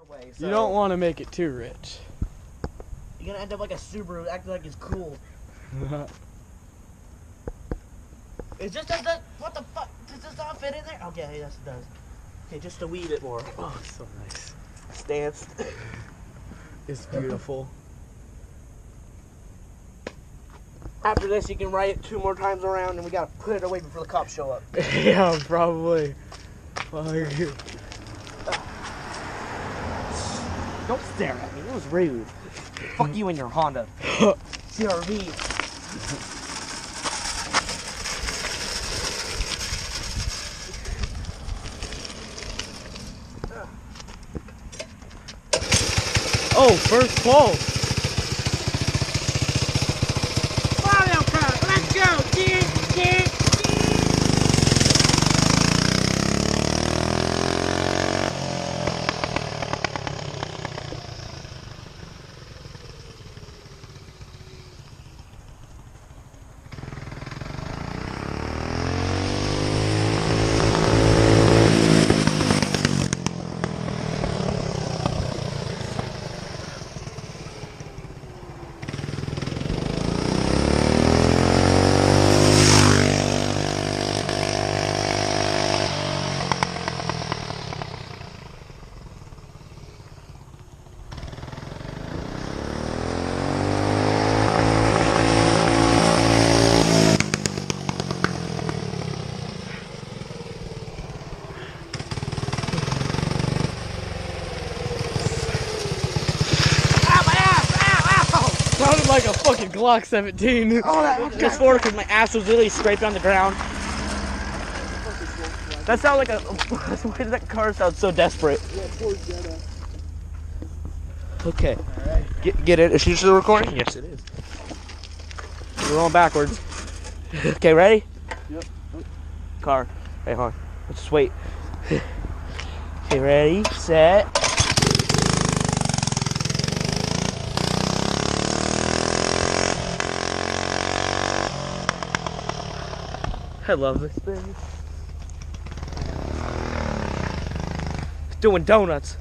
Way, so you don't want to make it too rich. you're gonna end up like a Subaru, acting like it's cool. It just does that. What the fuck? Does this not fit in there? Okay, yes it does. Okay, just a wee bit more. Oh, so nice. Stance. It's beautiful. After this, you can ride it 2 more times around, and we gotta put it away before the cops show up. Yeah, probably. Fuck. Don't stare at me. It was rude. Fuck you and your Honda CRV. Oh, first pull. Mario Kart, let's go, kid. Sounded like a fucking Glock 17. Oh, that just forward because my ass was literally scraping on the ground. That sounded like a. Why did that car sound so desperate? Yeah, poor Jenna. Okay. Alright. Get it. Is she still recording? Yes, it is. We're going backwards. Okay, ready? Yep. Car. Hey, hold on. Let's just wait. Okay, ready, set. I love this thing. It's doing donuts.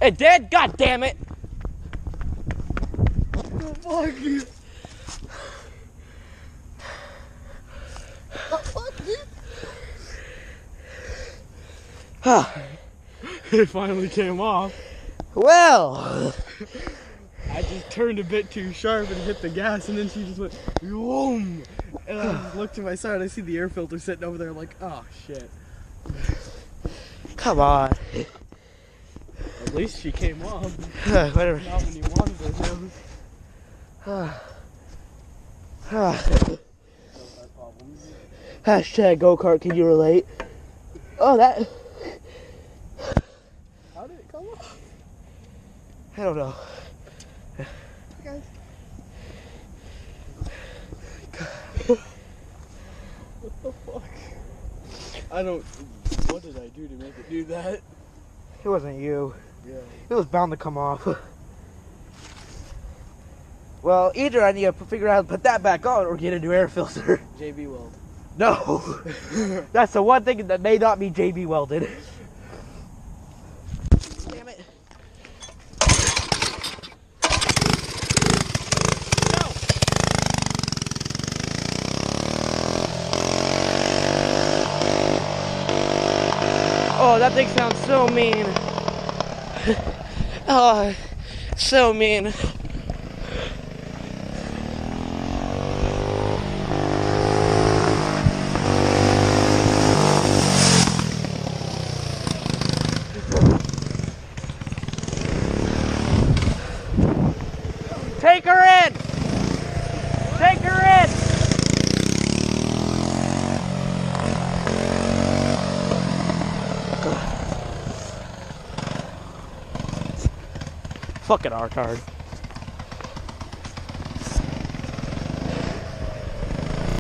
It did? God damn it! Oh, fuck you. It finally came off. Well, I just turned a bit too sharp and hit the gas, and then she just went boom. And I just looked to my side, and I see the air filter sitting over there. I'm like, oh shit. come on. At least she came off. Whatever. Not when you wanted her. Hashtag go-kart, can you relate? Oh, that. How did it come off? I don't know. Guys. What the fuck? I don't. What did I do to make it do that? It wasn't you. Yeah. It was bound to come off. Well, either I need to figure out how to put that back on or get a new air filter. JB Weld. No! That's the one thing that may not be JB welded. Damn it. No! Oh, that thing sounds so mean. Oh, so mean. Take her in! Take her in! Fucking R-card.